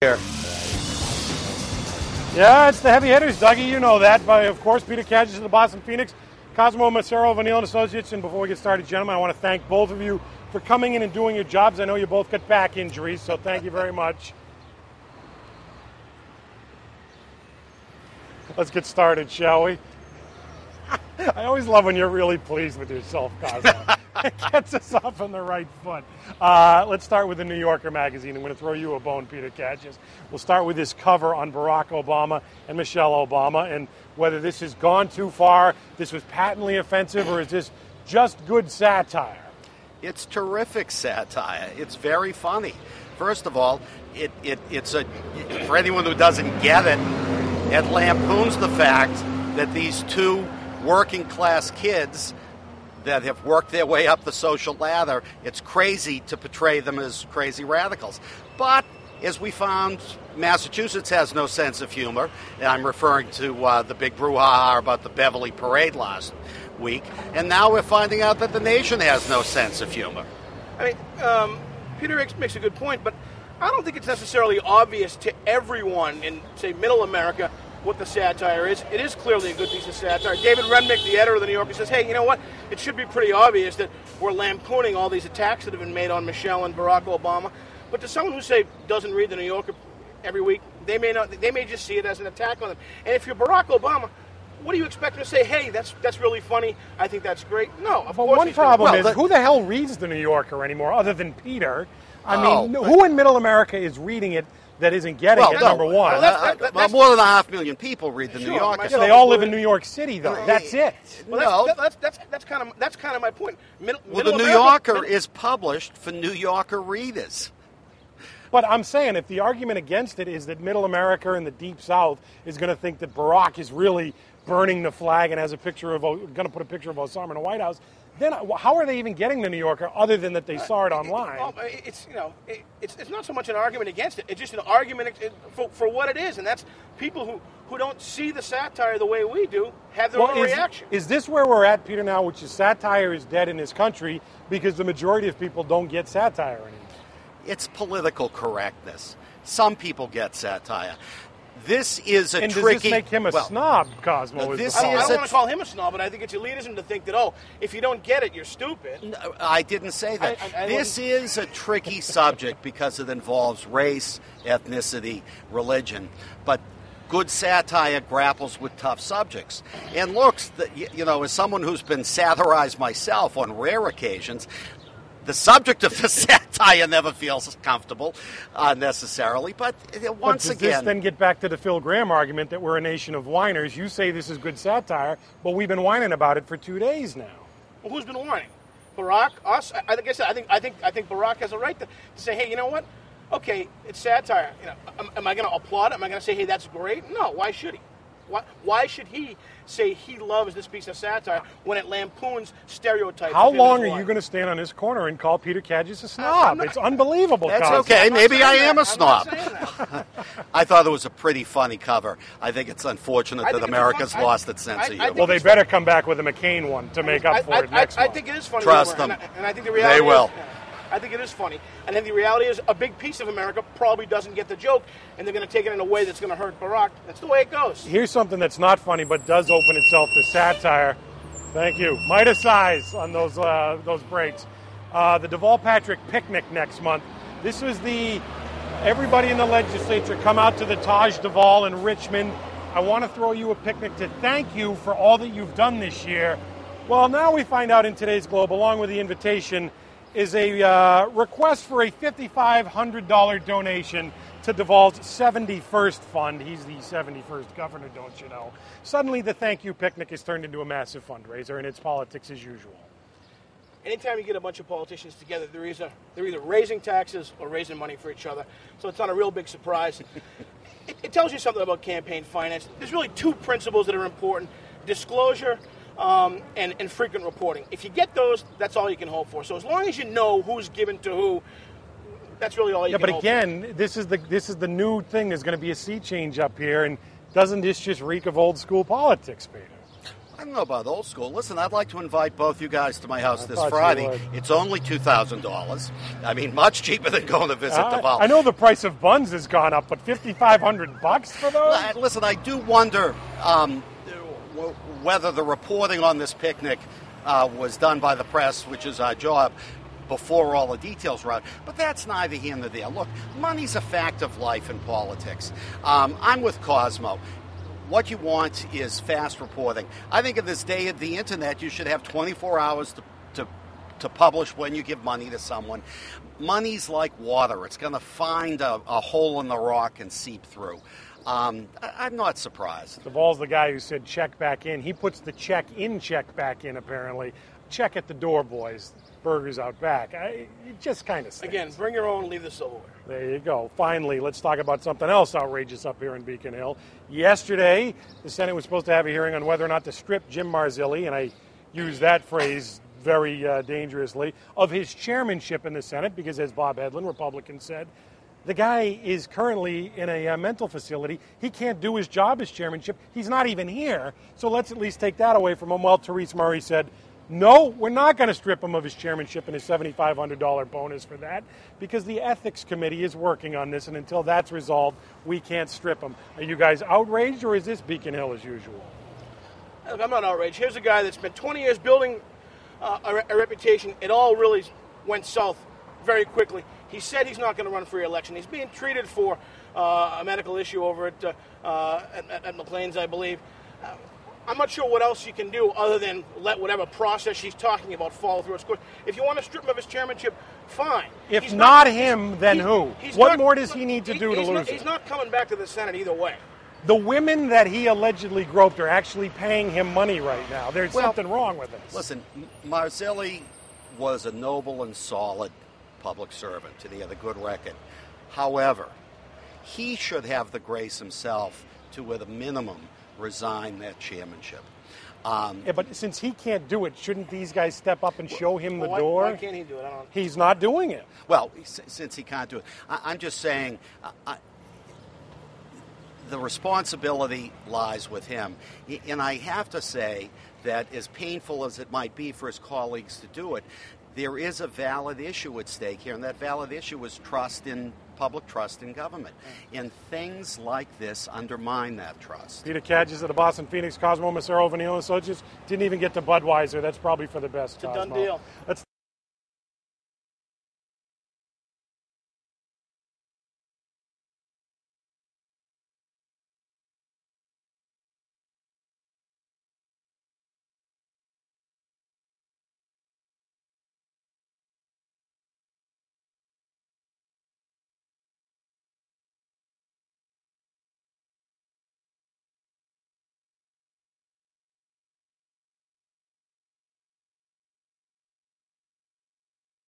Here. Yeah, it's the heavy hitters, Dougie. You know that. By, of course, Peter Kadges of the Boston Phoenix, Cosmo Macero of O'Neill & Associates. And before we get started, gentlemen, I want to thank both of you for coming in and doing your jobs. I know you both got back injuries, so thank you very much. Let's get started, shall we? I always love when you're really pleased with yourself, Cosmo. It gets us off on the right foot. Let's start with the New Yorker magazine. I'm going to throw you a bone, Peter Kadges. We'll start with this cover on Barack Obama and Michelle Obama, and whether this has gone too far, this was patently offensive, or is this just good satire? It's terrific satire. It's very funny. First of all, it's for anyone who doesn't get it, it lampoons the fact that these two working class kids that have worked their way up the social ladder, it's crazy to portray them as crazy radicals. But as we found, Massachusetts has no sense of humor. And I'm referring to the big brouhaha about the Beverly Parade last week. And now we're finding out that the nation has no sense of humor. I mean, Peter makes a good point, but I don't think it's necessarily obvious to everyone in, say, middle America what the satire is. It is clearly a good piece of satire. David Renwick, the editor of the New Yorker, says, hey, you know what? It should be pretty obvious that we're lampooning all these attacks that have been made on Michelle and Barack Obama. But to someone who, say, doesn't read the New Yorker every week, they may just see it as an attack on them. And if you're Barack Obama, what do you expect them to say? Hey, that's really funny. I think that's great. No, of course. But one problem is, who the hell reads the New Yorker anymore other than Peter? I mean, who in middle America is reading it that isn't getting it, number one? Well, more than 500,000 people read the New Yorker. Yeah, they all live in New York City, though. That's it. Well, that's kind of my point. The New Yorker is published for New Yorker readers. But I'm saying if the argument against it is that middle America and the Deep South is going to think that Barack is really burning the flag and has a picture of, going to put a picture of Osama in the White House, then how are they even getting the New Yorker other than that they saw it online? It's not so much an argument against it. It's just an argument for what it is, and that's people who don't see the satire the way we do have their own reaction. Is this where we're at, Peter, now, which is satire is dead in this country because the majority of people don't get satire anymore? It's political correctness. Some people get satire. This is and does this make him a snob, Cosmo? I don't want to call him a snob, but I think it's elitism to think that, if you don't get it, you're stupid. No, I didn't say that. This is a tricky subject because it involves race, ethnicity, religion. But good satire grapples with tough subjects. And looks, as someone who's been satirized myself on rare occasions, the subject of the satire never feels comfortable necessarily, but once again... Does this then get back to the Phil Graham argument that we're a nation of whiners? You say this is good satire, but we've been whining about it for 2 days now. Well, who's been whining? Barack? Us? Like I said, I think Barack has a right to say, hey, you know what? Okay, it's satire. Am I going to applaud it? Am I going to say, hey, that's great? No, why should he? Why should he say he loves this piece of satire when it lampoons stereotypes? How long are you going to stand on this corner and call Peter Kadges a snob? It's unbelievable. That's okay. Maybe I am a snob. I thought it was a pretty funny cover. I think it's unfortunate that America's lost its sense of humor. Well, they better come back with a McCain one to make up for it next month. I think it is funny. Trust them. And I think the reality they will. I think it is funny. And then the reality is a big piece of America probably doesn't get the joke, and they're going to take it in a way that's going to hurt Barack. That's the way it goes. Here's something that's not funny but does open itself to satire. Thank you. Midas eyes on those breaks. The Deval Patrick picnic next month. This was everybody in the legislature come out to the Taj Deval in Richmond. I want to throw you a picnic to thank you for all that you've done this year. Well, now we find out in today's Globe, along with the invitation, is a request for a $5,500 donation to Deval's 71st fund. He's the 71st governor, don't you know? Suddenly, the thank you picnic has turned into a massive fundraiser, and it's politics as usual. Anytime you get a bunch of politicians together, they're either raising taxes or raising money for each other. So it's not a real big surprise. It tells you something about campaign finance. There's really two principles that are important: disclosure and frequent reporting. If you get those, that's all you can hope for. So as long as you know who's given to who, that's really all you can hope for. Yeah, but again, this is the new thing. There's going to be a sea change up here, and doesn't this just reek of old school politics, Peter? I don't know about old school. Listen, I'd like to invite both you guys to my house this thought you Friday. would. It's only $2,000. I mean, much cheaper than going to visit the vault. I know the price of buns has gone up, but $5,500 for those? Listen, I do wonder whether the reporting on this picnic was done by the press, which is our job, before all the details were out. But that's neither here nor there. Look, money's a fact of life in politics. I'm with Cosmo. What you want is fast reporting. I think in this day of the internet, you should have 24 hours to publish when you give money to someone. Money's like water. It's going to find a hole in the rock and seep through. I'm not surprised. Duvall's the guy who said check back in. He puts the check back in, apparently. Check at the door, boys. Burgers out back. It just kind of stinks. Again, bring your own, leave the silverware. There you go. Finally, let's talk about something else outrageous up here in Beacon Hill. Yesterday, the Senate was supposed to have a hearing on whether or not to strip Jim Marzilli, and I use that phrase very dangerously, of his chairmanship in the Senate, because as Bob Hedlund, Republican, said, the guy is currently in a mental facility. He can't do his job as chairmanship. He's not even here. So let's at least take that away from him. Well, Therese Murray said, no, we're not going to strip him of his chairmanship and his $7,500 bonus for that, because the Ethics Committee is working on this, and until that's resolved, we can't strip him. Are you guys outraged, or is this Beacon Hill as usual? Look, I'm not outraged. Here's a guy that spent 20 years building a reputation. It all really went south very quickly. He said he's not going to run for re-election. He's being treated for a medical issue over at McLean's, I believe. I'm not sure what else you can do other than let whatever process she's talking about fall through its course. If you want to strip him of his chairmanship, fine. If he's not him, then who? What more does he need to do to lose it? He's not coming back to the Senate either way. The women that he allegedly groped are actually paying him money right now. There's something wrong with this. Listen, Marzilli was a noble and solid public servant, and he had a good record. However, he should have the grace himself to, at a minimum, resign that chairmanship. But since he can't do it, shouldn't these guys step up and show him the door? Why can't he do it? He's not doing it. Well, since he can't do it, I'm just saying the responsibility lies with him. And I have to say that as painful as it might be for his colleagues to do it, there is a valid issue at stake here, and that valid issue is public trust in government. And things like this undermine that trust. Peter Kadges of the Boston Phoenix, Cosmo Macero Jr. Associates didn't even get to Budweiser. That's probably for the best. It's a done deal. Let's